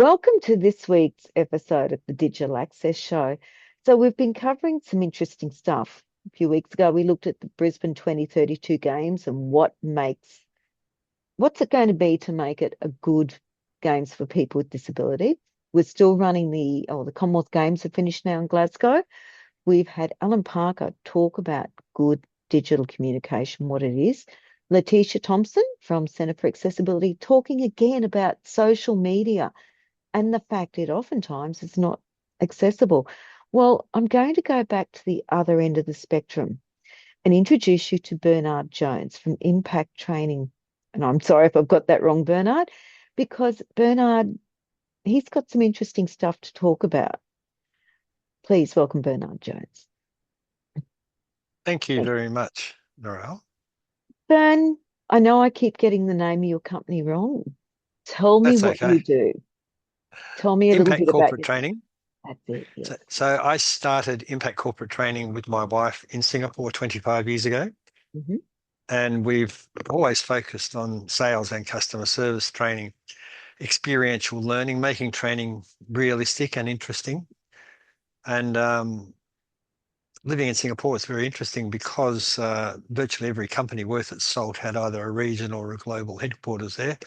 Welcome to this week's episode of the Digital Access Show. So, we've been covering some interesting stuff. A few weeks ago, we looked at the Brisbane 2032 Games and what's it going to be to make it a good Games for people with disability. We're still running the Commonwealth Games have finished now in Glasgow. We've had Alan Parker talk about good digital communication, what it is. Letitia Thompson from Centre for Accessibility talking again about social media and the fact it oftentimes is not accessible. Well, I'm going to go back to the other end of the spectrum and introduce you to Bernard Jones from Impact Training. And I'm sorry if I've got that wrong, Bernard, because Bernard, he's got some interesting stuff to talk about. Please welcome Bernard Jones. Thank you very much, Narelle. Bern, I know I keep getting the name of your company wrong. Tell me That's what you okay. do. Tell me a little Impact bit about Corporate you. Training. That's it, yes. So I started Impact Corporate Training with my wife in Singapore 25 years ago. Mm-hmm. And we've always focused on sales and customer service training, experiential learning, making training realistic and interesting. And living in Singapore is very interesting because virtually every company worth its salt had either a region or a global headquarters there.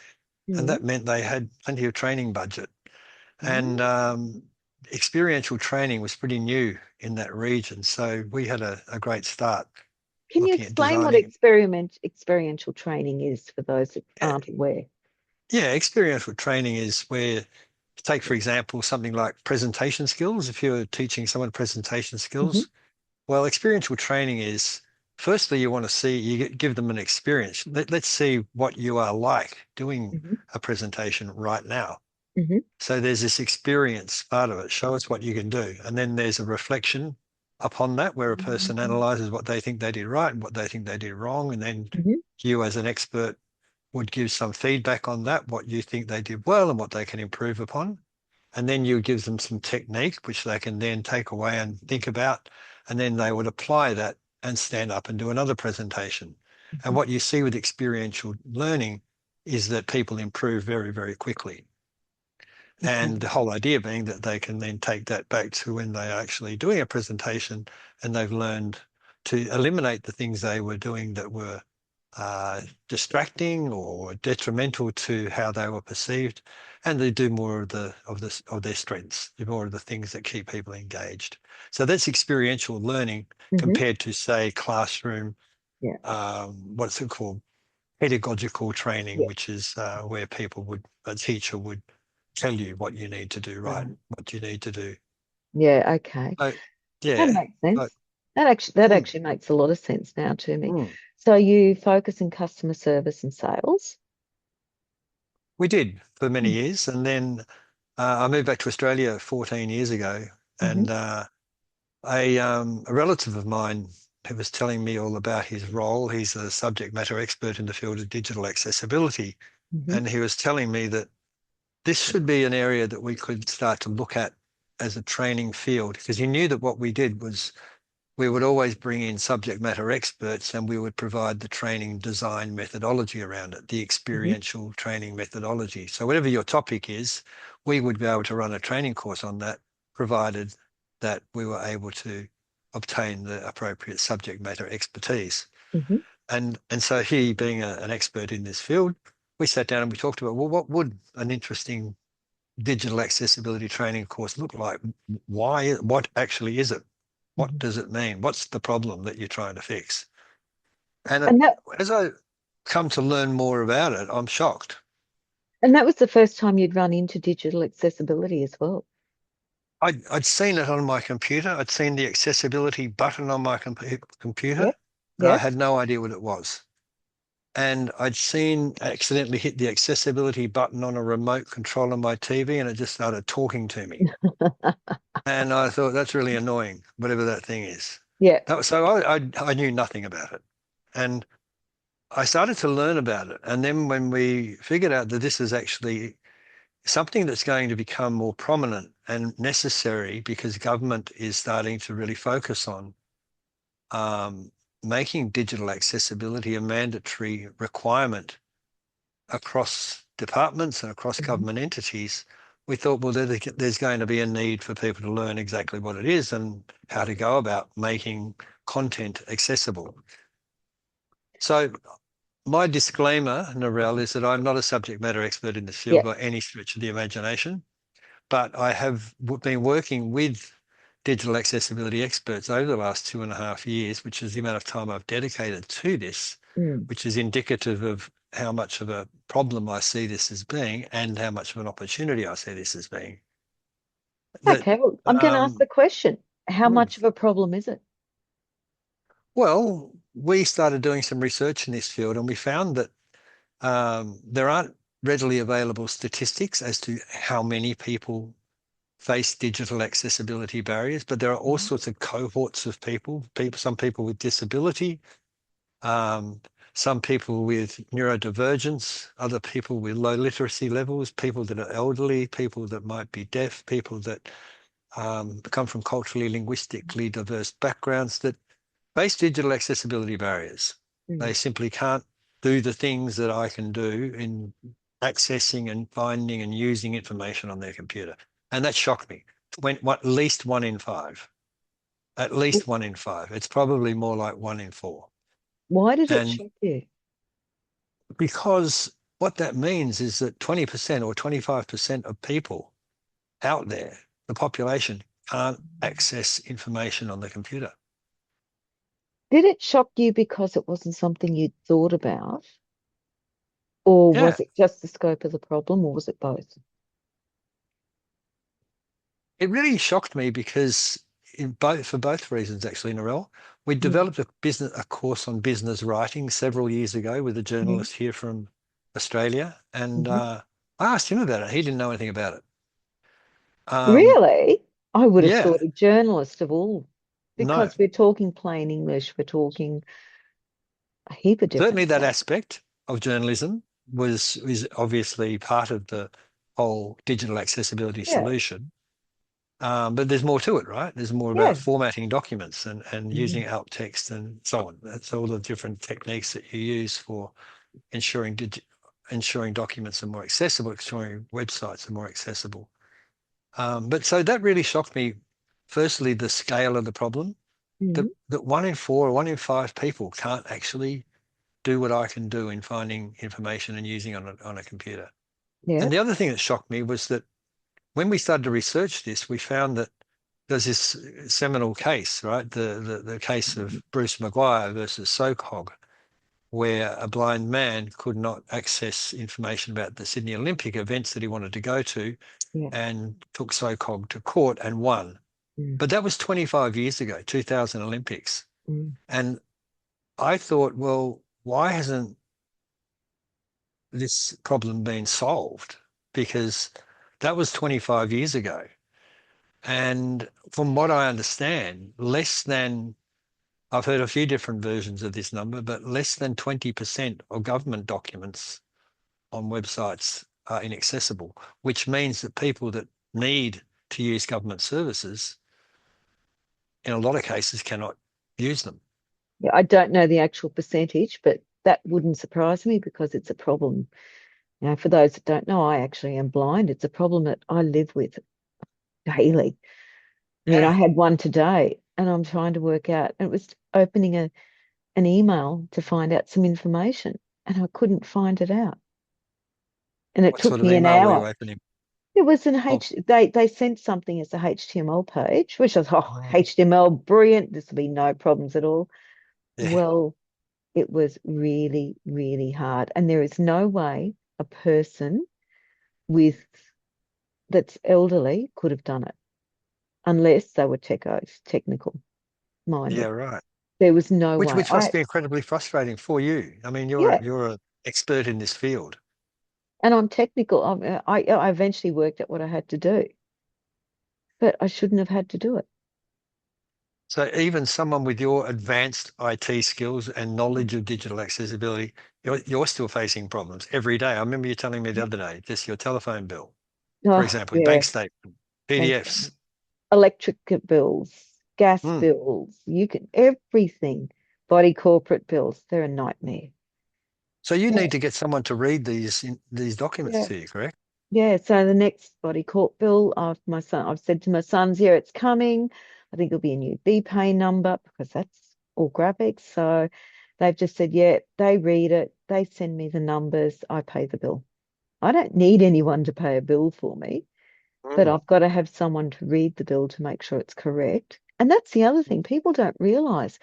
And Mm-hmm. that meant they had plenty of training budget. And Mm-hmm. experiential training was pretty new in that region. So we had a great start Can you looking at explain what designing. experiential training is for those that Yeah, aren't aware? yeah, experiential training is where, take for example, something like presentation skills. If you're teaching someone presentation Mm-hmm. skills, well, experiential training is firstly, you want to see, give them an experience. Let's see what you are like doing Mm-hmm. a presentation right now. Mm-hmm. So there's this experience part of it. Show us what you can do. And then there's a reflection upon that where a person analyzes what they think they did right and what they think they did wrong. And then Mm-hmm. you as an expert would give some feedback on that, what you think they did well and what they can improve upon. And then you give them some technique, which they can then take away and think about. And then they would apply that and stand up and do another presentation. And what you see with experiential learning is that people improve very, very quickly. Okay. And the whole idea being that they can then take that back to when they are actually doing a presentation and they've learned to eliminate the things they were doing that were distracting or detrimental to how they were perceived, and they do more of their strengths, do more of the things that keep people engaged. So that's experiential learning Mm-hmm. compared to, say, classroom, Yeah. what's it called? Pedagogical training, Yeah. which is where a teacher would tell you what you need to do right, Right. what you need to do. Yeah. Okay. So, That yeah, makes but, sense. That mm, actually makes a lot of sense now to me. mm. So you focus in customer service and sales? We did for many Mm. years. And then I moved back to Australia 14 years ago. Mm-hmm. And a relative of mine who was telling me all about his role, he's a subject matter expert in the field of digital accessibility. Mm-hmm. And he was telling me that this should be an area that we could start to look at as a training field, because he knew that what we did was we would always bring in subject matter experts and we would provide the training design methodology around it, the Mm-hmm. experiential training methodology. So whatever your topic is, we would be able to run a training course on that, provided that we were able to obtain the appropriate subject matter expertise. Mm-hmm. And so he, being an expert in this field, we sat down and we talked about, well, what would an interesting digital accessibility training course look like? What actually is it? What Mm-hmm. does it mean? What's the problem that you're trying to fix? And And that as I come to learn more about it, I'm shocked. and that was the first time you'd run into digital accessibility as well. I'd seen it on my computer. I'd seen the accessibility button on my computer, Yeah. but I Yeah. had no idea what it was. And I'd seen accidentally hit the accessibility button on a remote control on my TV and it just started talking to me. And I thought, that's really annoying, whatever that thing is. Yeah. So I knew nothing about it. And I started to learn about it. And then when we figured out that this is actually something that's going to become more prominent and necessary because government is starting to really focus on um, making digital accessibility a mandatory requirement across departments and across Mm-hmm. government entities, we thought, well, there's going to be a need for people to learn exactly what it is and how to go about making content accessible. So my disclaimer, Narelle, is that I'm not a subject matter expert in this field Yeah. by any stretch of the imagination, but I have been working with digital accessibility experts over the last 2.5 years, which is the amount of time I've dedicated to this, Mm. which is indicative of how much of a problem I see this as being and how much of an opportunity I see this as being. That, Okay, well, I'm going to ask the um, question. How hmm. much of a problem is it? Well, we started doing some research in this field and we found that there aren't readily available statistics as to how many people face digital accessibility barriers, but there are all Mhm. sorts of cohorts of people, some people with disability, um, some people with neurodivergence, other people with low literacy levels, people that are elderly, people that might be deaf, people that come from culturally, linguistically diverse backgrounds that face digital accessibility barriers. They Mm. simply can't do the things that I can do in accessing and finding and using information on their computer. And that shocked me. At least 1 in 5. At least 1 in 5. It's probably more like 1 in 4. Why did it And shock you? because what that means is that 20% or 25% of people out there, the population, can't access information on the computer. Did it shock you because it wasn't something you'd thought about? Or Yeah, was it just the scope of the problem, or was it both? it really shocked me because for both reasons, actually, Narelle. We Mm. developed a course on business writing several years ago with a Mm. journalist here from Australia, and Hmm. I asked him about it. He didn't know anything about it. Um, Really? I would have yeah, thought a journalist of all, no, because we're talking plain English, we're talking a heap of different certainly that stuff. aspect of journalism is obviously part of the whole digital accessibility Yeah, solution. But there's more to it, right? There's more about yeah. formatting documents and Mm. using alt text and so on. That's all the different techniques that you use for ensuring ensuring documents are more accessible, ensuring websites are more accessible. But so that really shocked me. Firstly, the scale of the problem, that, Mm. that 1 in 4 or 1 in 5 people can't actually do what I can do in finding information and using on a computer. Yeah, And the other thing that shocked me was that when we started to research this, we found that there's this seminal case, right? The case of Bruce Maguire versus SOCOG, where a blind man could not access information about the Sydney Olympic events that he wanted to go to yeah. and took SOCOG to court and won. Mm. But that was 25 years ago, 2000 Olympics. Mm. And I thought, well, why hasn't this problem been solved? Because that was 25 years ago. And from what I understand, I've heard a few different versions of this number, but less than 20% of government documents on websites are inaccessible, which means that people that need to use government services, in a lot of cases, cannot use them. Yeah, I don't know the actual percentage, but that wouldn't surprise me because it's a problem. For those that don't know, I actually am blind. It's a problem that I live with daily. I mean, I Yeah. had one today and I'm trying to work out, it was opening an email to find out some information and I couldn't find it out. And it What sort took of me an email were you hour. opening? It was an Oh, they sent something as a HTML page, which I thought, oh, oh, HTML, brilliant. This will be no problems at all. yeah. Well, it was really, really hard. And there is no way a person with that's elderly could have done it unless they were technical Yeah, minded. right. There was no Which way. which must be incredibly frustrating for you. I mean, Yeah, you're an expert in this field. and I'm technical. I eventually worked out what I had to do, but I shouldn't have had to do it. So even someone with your advanced IT skills and knowledge of digital accessibility, you're still facing problems every day. I remember you telling me the other day, just your telephone bill, for Oh, example, your yeah, bank statement, bank PDFs. statement, electric bills, gas Mm. bills, you can everything, body corporate bills, they're a nightmare. So you Yeah, need to get someone to read these documents yeah. to you, correct? Yeah, so the next body court bill, I've said to my sons, yeah, it's coming. I think it'll be a new BPay number because that's all graphics. So they've just said, yeah, they read it, they send me the numbers, I pay the bill. I don't need anyone to pay a bill for me, but Mm. I've got to have someone to read the bill to make sure it's correct. And that's the other thing people don't realize.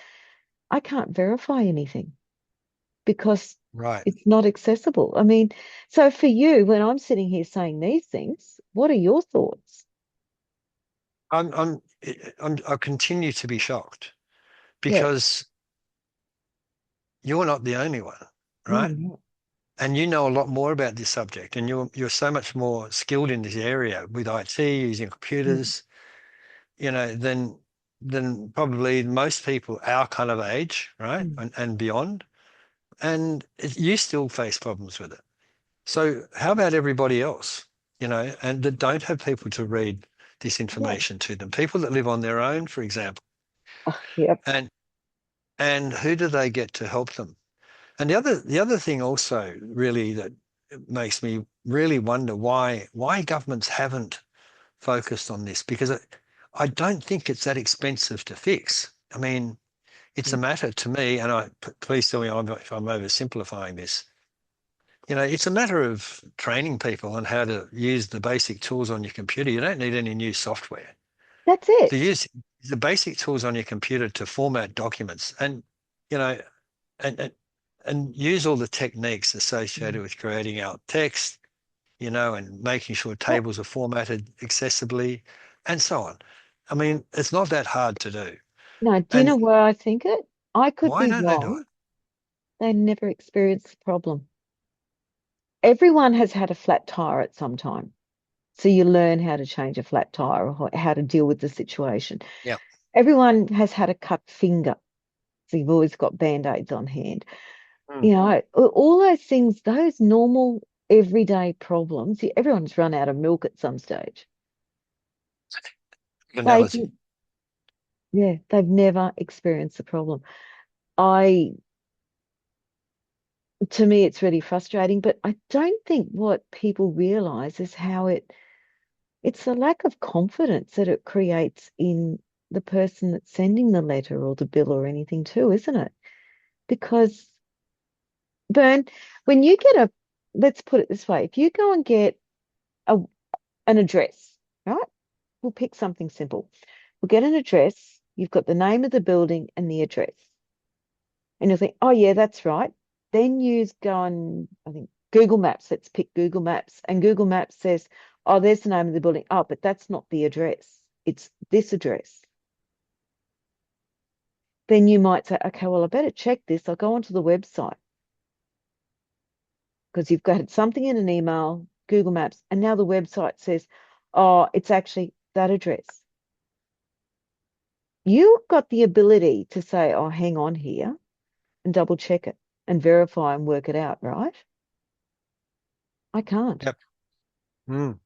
I can't verify anything because Right. it's not accessible. I mean, so for you, when I'm sitting here saying these things, what are your thoughts? I'm, I'm, I continue to be shocked Yeah. because you're not the only one, No, right? I'm not. And you know a lot more about this subject, and you're so much more skilled in this area with IT, using Mm, computers, than probably most people our kind of age, right? mm. And beyond. And you still face problems with it. So how about everybody else, and that don't have people to read this Yeah. information to them, people that live on their own, for example, Oh, yep. and and who do they get to help them? And the other thing also really that makes me really wonder why governments haven't focused on this, because I don't think it's that expensive to fix. I mean, it's a Mm. matter to me, and please tell me if I'm oversimplifying this. It's a matter of training people on how to use the basic tools on your computer. You don't need any new software. That's To it. use the basic tools on your computer to format documents you know, and, and, and use all the techniques associated Mm. with creating out text, and making sure What? tables are formatted accessibly and so on. I mean, it's not that hard to do. No, do you know And where I think it? I could why be don't they do wrong. it? They never experienced the problem. Everyone has had a flat tire at some time. So you learn how to change a flat tire or how to deal with the situation. Yeah. Everyone has had a cut finger. So you've always got band-aids on hand. Mm. You know, all those things, those normal everyday problems, everyone's run out of milk at some stage. They've, Analogy. yeah, they've never experienced the problem. I, to me, it's really frustrating, but I don't think what people realize is how it's the lack of confidence that it creates in the person that's sending the letter or the bill or anything too, isn't it? Because, Bern, when you get let's put it this way, if you go and get a, an address, right? We'll pick something simple. We'll get an address. You've got the name of the building and the address. And you'll think, oh, yeah, that's right. Then you go on, I think, Google Maps. Let's pick Google Maps. And Google Maps says, oh, there's the name of the building. Oh, but that's not the address. It's this address. Then you might say, okay, well, I better check this. I'll go onto the website because you've got something in an email, Google Maps, and now the website says, oh, it's actually that address. You've got the ability to say, oh, hang on here and double check it and verify and work it out, right? I can't. Yep. Mm.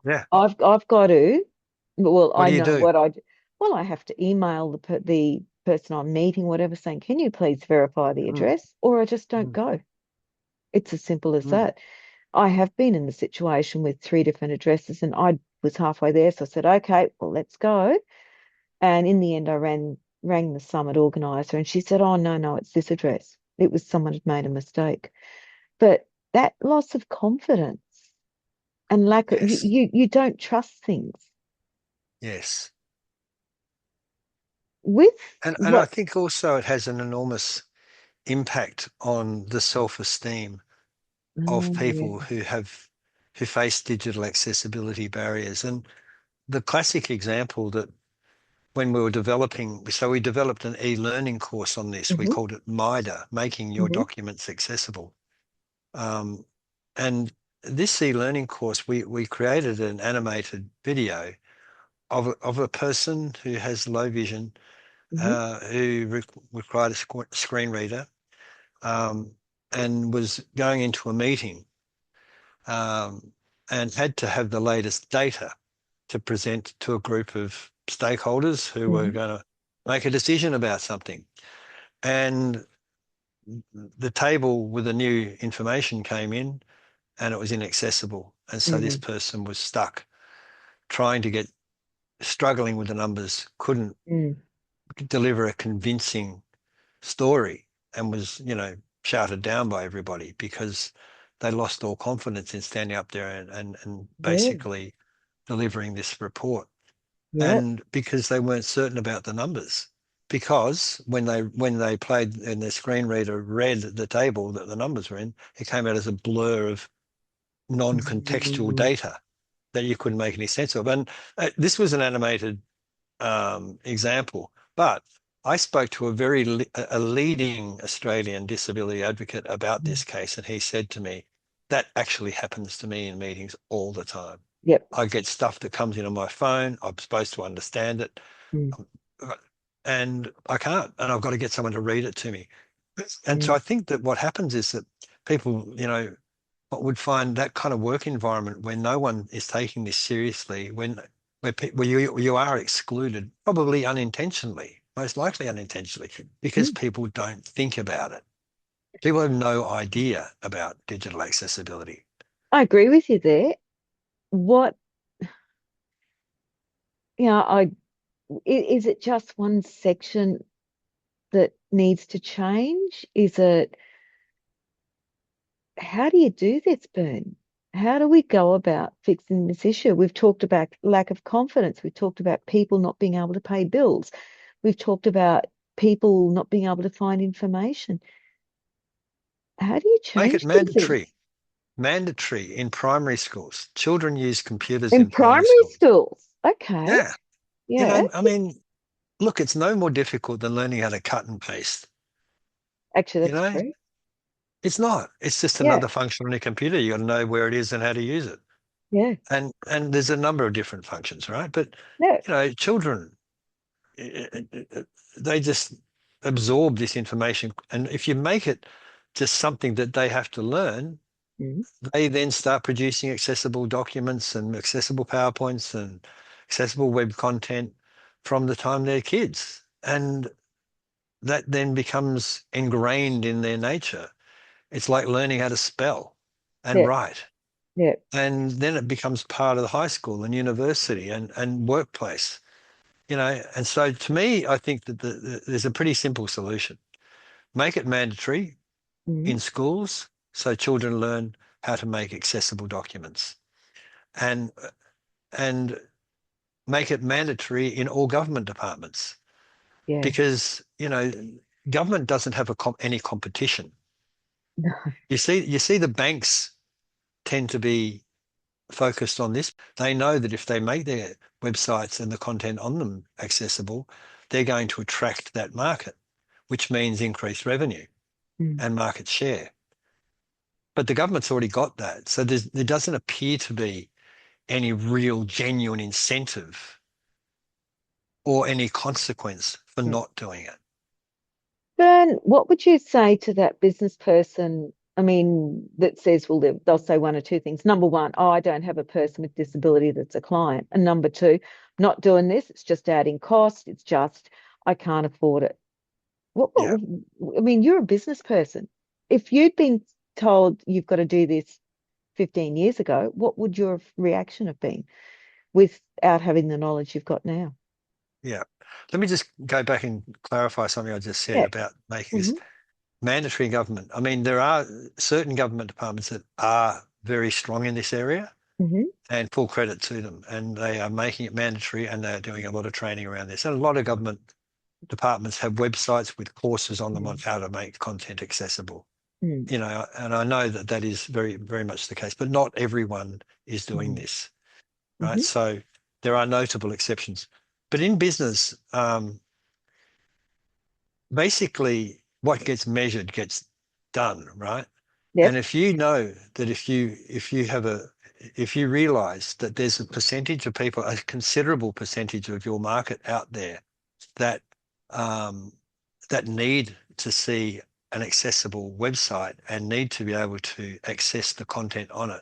Yeah. I've got to. Well, What I do you know do? what I do. Well, I have to email the person I'm meeting, whatever, saying, "Can you please verify the Mm. address?" Or I just don't Mm. go. It's as simple as Mm. that. I have been in the situation with three different addresses, and I was halfway there, so I said, "Okay, well, let's go." And in the end, I rang the summit organizer, and she said, "Oh, no, no, it's this address. It was someone had made a mistake." But that loss of confidence and lack of Yes. you don't trust things Yes. with And I what. think also it has an enormous impact on the self-esteem of Oh, yeah. people who face digital accessibility barriers. And the classic example that when we were developing, so we developed an e-learning course on this. We Hmm. called it MIDA, Making Your Hmm. Documents Accessible. Um, and this e-learning course, we created an animated video of a person who has low vision, Hmm. who required a screen reader, um, and was going into a meeting, um, and had to have the latest data to present to a group of stakeholders who were Hmm. going to make a decision about something. And the table with the new information came in, and it was inaccessible. And so this mm, person was stuck trying to get, struggling with the numbers, couldn't mm. deliver a convincing story, and was, shouted down by everybody because they lost all confidence in standing up there and Yeah, basically delivering this report. yeah. And because they weren't certain about the numbers. Because when they played and the screen reader read the table that the numbers were in, it came out as a blur of non-contextual Mm, data that you couldn't make any sense of. And this was an animated example, but I spoke to a leading Australian disability advocate about mm. this case, and he said to me, that actually happens to me in meetings all the time. Yep. I get stuff that comes in on my phone. I'm supposed to understand it, Mm, and I can't, and I've got to get someone to read it to me. And so mm, I think that what happens is that people, would find that kind of work environment where no one is taking this seriously, where you are excluded, probably unintentionally, most likely unintentionally, because mm. people don't think about it. People have no idea about digital accessibility. I agree with you there. What, is it just one section that needs to change? Is it, how do you do this, Bern? How do we go about fixing this issue? We've talked about lack of confidence. We've talked about people not being able to pay bills. We've talked about people not being able to find information. How do you Make it change these things? mandatory in primary schools. Children use computers In in primary primary schools. schools. Okay. Yeah. Yeah. I mean, look, it's no more difficult than learning how to cut and paste. Actually, You that's know, true. it's not. It's just Yeah. another function on a computer. You got to know where it is and how to use it. Yeah. And there's a number of different functions, right? But Yeah. children, they just absorb this information, and if you make it just something that they have to learn, Mm, they then start producing accessible documents and accessible PowerPoints and accessible web content from the time they're kids, and that then becomes ingrained in their nature. It's like learning how to spell and yeah. write. Yeah. And then it becomes part of the high school and university and workplace, And so to me, I think that there's a pretty simple solution. Make it mandatory Mm, in schools so children learn how to make accessible documents, and and make it mandatory in all government departments, yeah. because government doesn't have any competition. No. You see the banks tend to be focused on this. They know that if they make their websites and the content on them accessible, they're going to attract that market, which means increased revenue Mm, and market share. But the government's already got that. So there doesn't appear to be any real genuine incentive or any consequence for mm. not doing it. Bern, what would you say to that business person? I mean, that says, well, they'll say one or two things. Number one, oh, I don't have a person with disability that's a client. And number two, not doing this. It's just adding cost. It's just, I can't afford it. Yeah. I mean, you're a business person. If you'd been told you've got to do this 15 years ago, what would your reaction have been without having the knowledge you've got now? Yeah. Let me just go back and clarify something I just said Yeah. about making this Hmm. mandatory government. I mean, there are certain government departments that are very strong in this area, Hmm. and full credit to them. And they are making it mandatory, and they're doing a lot of training around this. And a lot of government departments have websites with courses on them on how to make content accessible. Mm, And I know that that is very, very much the case, but not everyone is doing mm, this, right? hmm. So there are notable exceptions. But in business, basically what gets measured gets done, right? And Yep. if you know that if you realize that there's a percentage of people, a considerable percentage of your market out there that um, that need to see an accessible website and need to be able to access the content on it,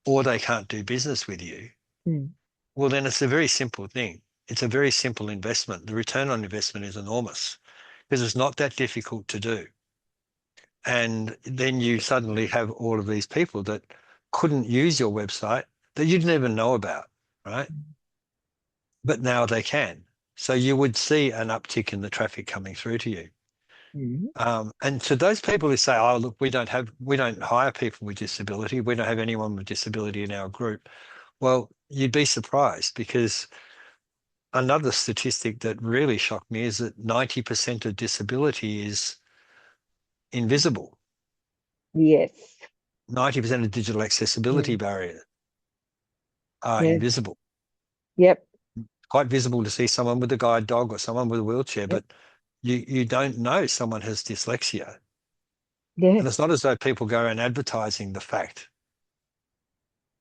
or they can't do business with you, Mm, well, then it's a very simple thing. It's a very simple investment. The return on investment is enormous because it's not that difficult to do. And then you suddenly have all of these people that couldn't use your website that you didn't even know about, right? But now they can. So you would see an uptick in the traffic coming through to you. Mm. And to those people who say, "Oh, look, we don't hire people with disability. We don't have anyone with disability in our group." Well, you'd be surprised because another statistic that really shocked me is that 90% of disability is invisible. Yes. 90% of digital accessibility Mm. barriers are Yeah. invisible. Yep. Quite visible to see someone with a guide dog or someone with a wheelchair, Yep. but you don't know someone has dyslexia. Yeah. And it's not as though people go around advertising the fact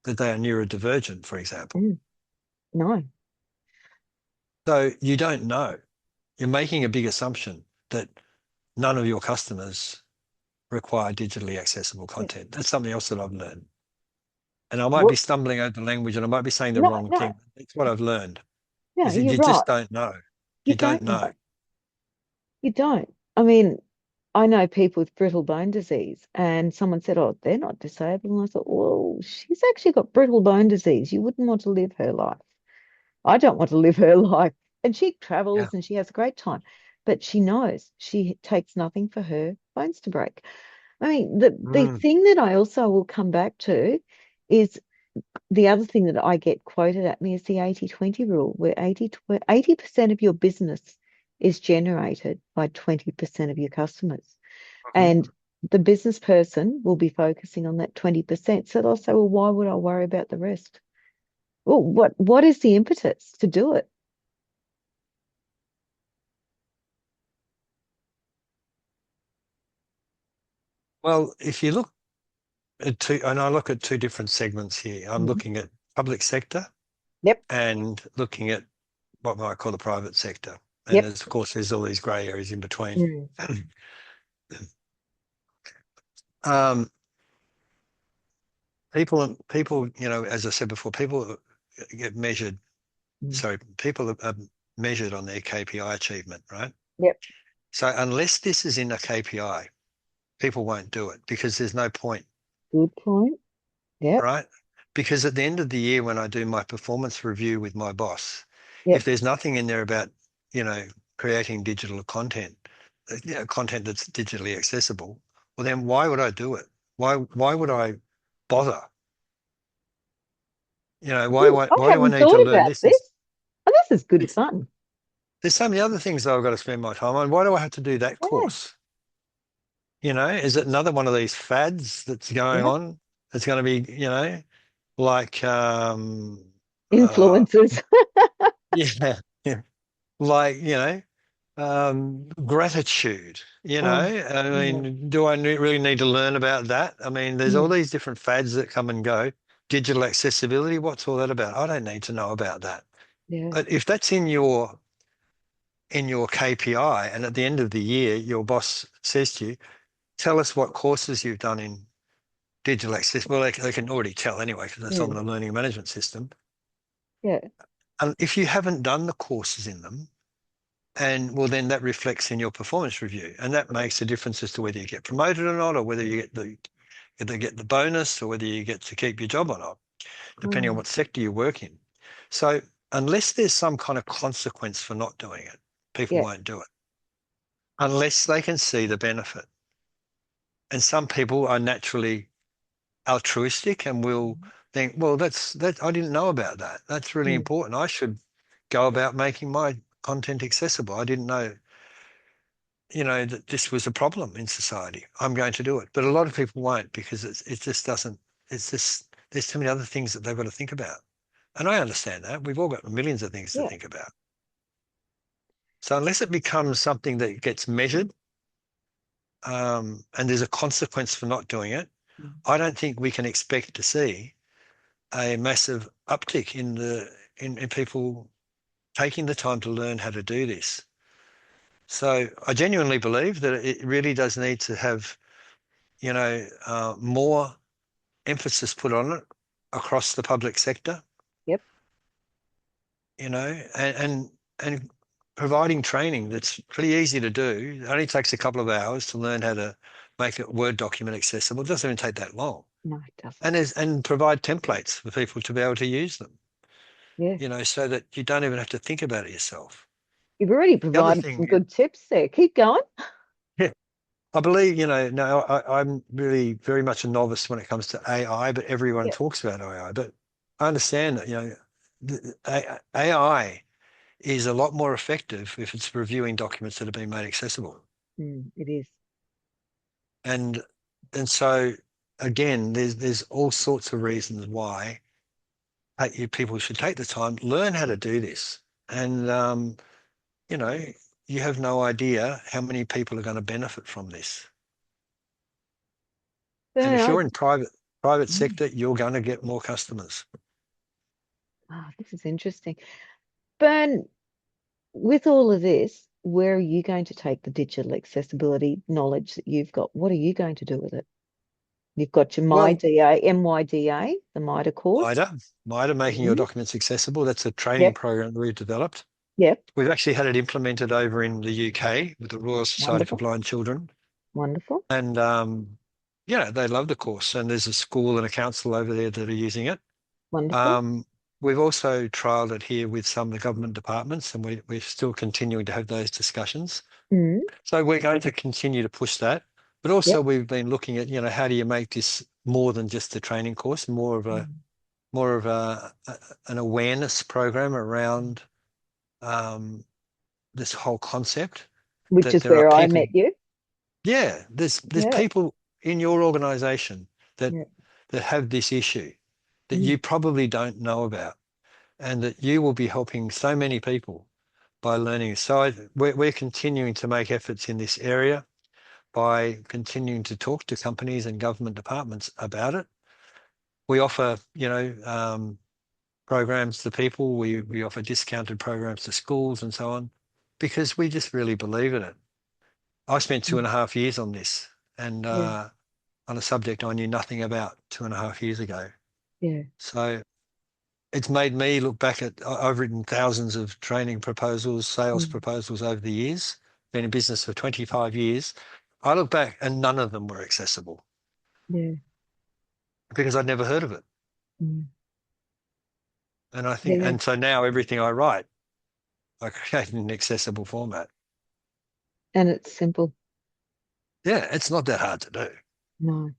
that they are neurodivergent, for example. Mm. No. So you don't know. You're making a big assumption that none of your customers require digitally accessible Yeah. content. That's something else that I've learned. And I might be What? stumbling over the language and I might be saying the No, wrong no, thing. It's what I've learned no, is that you're you right. just don't know. You You don't don't know. know. You don't. I mean, I know people with brittle bone disease, and someone said, "Oh, they're not disabled." And I thought, well, she's actually got brittle bone disease. You wouldn't want to live her life. I don't want to live her life. And she Yeah. travels and she has a great time, but she knows she takes nothing for her bones to break. I mean, the Mm. thing that I also will come back to is the other thing that I get quoted at me is the 80/20 rule, where 80% of your business is generated by 20% of your customers. Mhm. And the business person will be focusing on that 20%. So they'll say, well, why would I worry about the rest? Well, what is the impetus to do it? Well, if you look at two, and I look at two different segments here, I'm Mhm. looking at public sector Yep. and looking at what I might call the private sector. And Yep. there's, of course, there's all these grey areas in between. Mm. Um, people, as I said before, people get measured. Mm. Sorry, people are measured on their KPI achievement, right? Yep. So unless this is in a KPI, people won't do it because there's no point, Good point. Yep. right? Because at the end of the year, when I do my performance review with my boss, if Yep. there's nothing in there about, you know, creating digital content, content that's digitally accessible, well, then why would I do it? Why would I bother? Ooh, I Why do I haven't need to thought learn about this? this. Oh, this is good It's, fun. there's so many other things that I've got to spend my time on. Why do I have to do that Yeah. course? Is it another one of these fads that's going Yeah. on? It's going to be, like, uh, Influencers. yeah, yeah, like, gratitude, Oh, I yeah. mean, do I really need to learn about that? I mean, there's all Mm. these different fads that come and go. Digital accessibility, what's all that about? I don't need to know about that. Yeah. But if that's in your KPI, and at the end of the year, your boss says to you, tell us what courses you've done in digital access. Well, they can already tell anyway, because that's on Mm. the learning management system. Yeah. And if you haven't done the courses in them, and well, then that reflects in your performance review, and that makes a difference as to whether you get promoted or not, or whether you get the bonus, or whether you get to keep your job or not, depending on Mm. what sector you work in. So unless there's some kind of consequence for not doing it, people Yeah. won't do it unless they can see the benefit. And some people are naturally altruistic and will think, well, that I didn't know about that. That's really Mm. important. I should go about making my content accessible. I didn't know, that this was a problem in society. I'm going to do it. But a lot of people won't because it just doesn't, it's just, there's too many other things that they've got to think about. And I understand that. We've all got millions of things to Yeah. think about. So unless it becomes something that gets measured, and there's a consequence for not doing it, Mm. I don't think we can expect to see a massive uptick in people taking the time to learn how to do this. So I genuinely believe that it really does need to have, more emphasis put on it across the public sector, Yep. and providing training that's pretty easy to do. It only takes a couple of hours to learn how to make a Word document accessible. It doesn't even take that long. No, it doesn't. and provide templates for people to be able to use them, Yeah. so that you don't even have to think about it yourself. You've already The other provided some thing, good tips there. Keep going. yeah, I believe, no, I'm really very much a novice when it comes to AI, but everyone Yeah. talks about AI. But I understand that, AI is a lot more effective if it's reviewing documents that have been made accessible. It is. And and so again, there's all sorts of reasons why people should take the time, learn how to do this. And you know, you have no idea how many people are going to benefit from this. And if Bernard, you're in private mm, sector, you're going to get more customers. this is interesting. Bern, with all of this, where are you going to take the digital accessibility knowledge that you've got? What are you going to do with it? You've got your Well, MYDA, the MIDA course. MIDA, making your Mhm. documents accessible. That's a training Yep, program that we've developed. yep. We've actually had it implemented over in the UK with the Royal Society for Wonderful, Blind Children. wonderful, And they love the course. And there's a school and a council over there that are using it. wonderful. Um, we've also trialled it here with some of the government departments, and we're still continuing to have those discussions. Mm, So we're going to continue to push that. But yep. also we've been looking at, how do you make this more than just a training course, Mm. more of an awareness program around this whole concept Which that is there are where I met people. you. Yeah, there's Yeah, people in your organization that yeah. that have this issue that Mm, you probably don't know about, and that you will be helping so many people by learning. So we're continuing to make efforts in this area by continuing to talk to companies and government departments about it. We offer, programs to people. We offer discounted programs to schools and so on, because we just really believe in it. I spent two mm, and a half years on this, and yeah, on a subject I knew nothing about 2.5 years ago. yeah. So it's made me look back at, I've written thousands of training proposals, sales Mm, proposals over the years, been in business for 25 years. I look back and none of them were accessible yeah, because I'd never heard of it. mm, And I think, yeah. and so now everything I write, I create in an accessible format. And it's simple. Yeah, it's not that hard to do. No.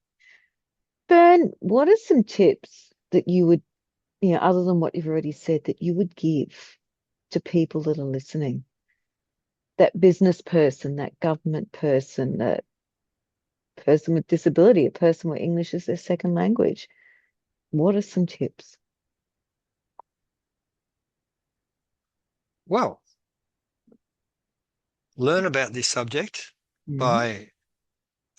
Bern, what are some tips that you would, other than what you've already said, that you would give to people that are listening? That business person, that government person, that person with disability, a person where English is their second language. What are some tips? Well, learn about this subject Mm, by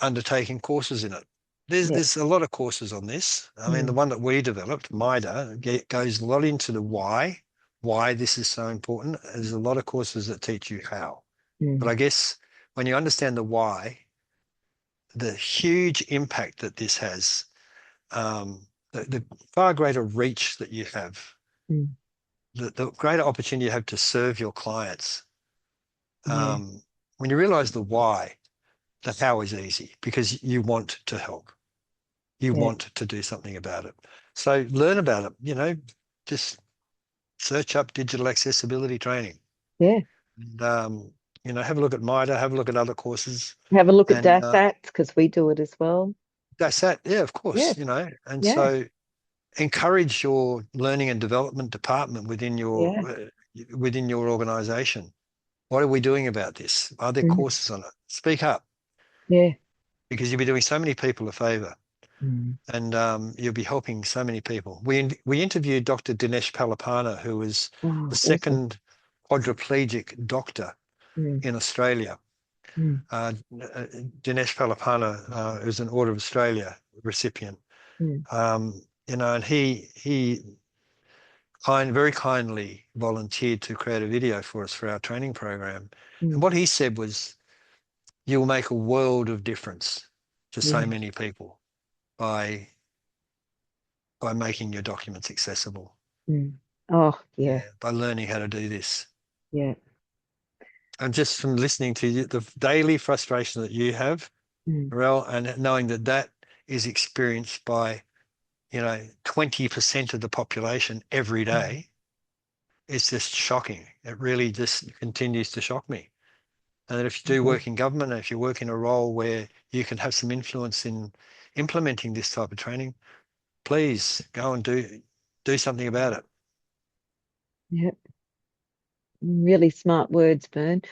undertaking courses in it. There's yeah. there's a lot of courses on this. I mean, the Mm, one that we developed, MIDA, goes a lot into the why this is so important. There's a lot of courses that teach you how. But mm, I guess when you understand the why, the huge impact that this has, the far greater reach that you have, mm, the greater opportunity you have to serve your clients. yeah. When you realize the why, the how is easy because you want to help. You Yeah. want to do something about it. So learn about it, just search up digital accessibility training Yeah. and, have a look at MIDA, have a look at other courses. Have a look at And DASAT because we do it as well. that's that. Yeah, of Yeah. course, and Yeah. so encourage your learning and development department Yeah. within your organization. What are we doing about this? Are there Mm, courses on it? Speak up yeah. because you'll be doing so many people a favor. Mm. And you'll be helping so many people. We interviewed Dr. Dinesh Palapana, who was the Oh, awesome. second quadriplegic doctor Mm, in Australia. mm, Dinesh Palapana is an Order of Australia recipient. mm, And he very kindly volunteered to create a video for us for our training program. And mm. what he said was, "You'll make a world of difference to so Yeah. many people by making your documents accessible." Mm. Oh, yeah. Yeah, by learning how to do this. Yeah. And just from listening to you, the daily frustration that you have, Mm, Rel, and knowing that is experienced by, 20% of the population every Mm. day, it's just shocking. It really just continues to shock me. And if you do Yeah. work in government, and if you work in a role where you can have some influence in implementing this type of training, please go and do something about it. Yeah. Really smart words, Bern.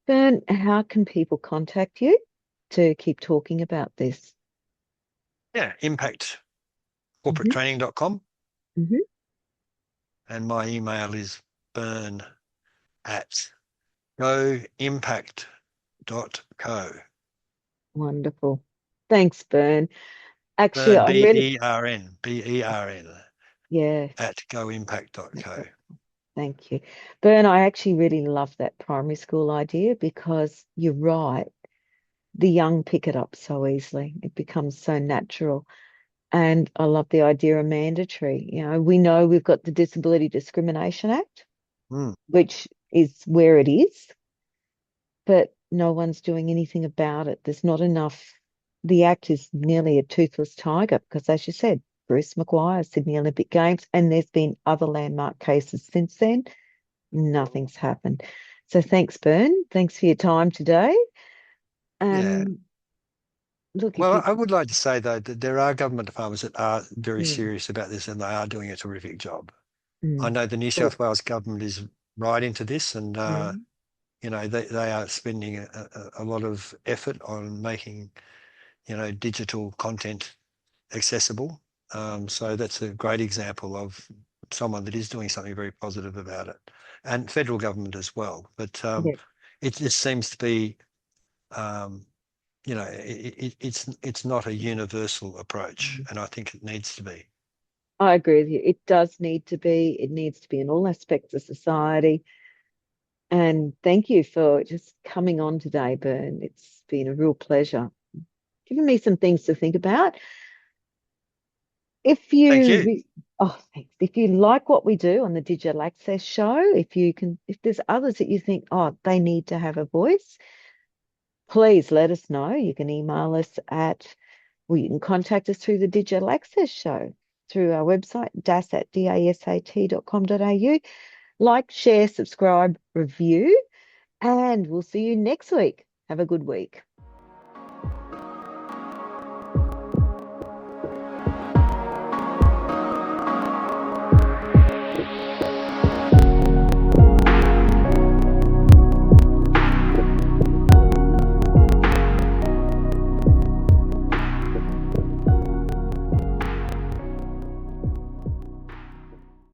Bern, how can people contact you to keep talking about this? Yeah, Hmm. impactcorporatetraining.com, Hmm. and my email is burn@goimpact.co. Wonderful. Thanks, Bern. Actually, Burn, I really, B-E-R-N, yeah, at goimpact.co. thank you. Bern, I actually really love that primary school idea because you're right. The young pick it up so easily. It becomes so natural. And I love the idea of mandatory. We know we've got the Disability Discrimination Act, Mm, which is where it is, but no one's doing anything about it. There's not enough. The act is nearly a toothless tiger because, as you said, Bruce McGuire, Sydney Olympic Games, and there's been other landmark cases since then. Nothing's happened. So thanks, Bern. Thanks for your time today. yeah. And look, if Well, you, I would like to say, though, that there are government departments that are very mm, serious about this and they are doing a terrific job. I mm, know the New good. South Wales government is right into this, and Mm, they are spending a lot of effort on making, digital content accessible. So that's a great example of someone that is doing something very positive about it, and federal government as well. But yeah. it just seems to be, um, it's not a universal approach, Mm. and I think it needs to be. I agree with you. It does need to be. It needs to be in all aspects of society. And thank you for just coming on today, Bern. It's been a real pleasure. Giving me some things to think about. If Thank you, you. re- oh, thanks. If you like what we do on the Digital Access Show, if there's others that you think, oh, they need to have a voice, please let us know. You can email us well, you can contact us through the Digital Access Show through our website, dasat.com.au. Like, share, subscribe, review, and we'll see you next week. Have a good week.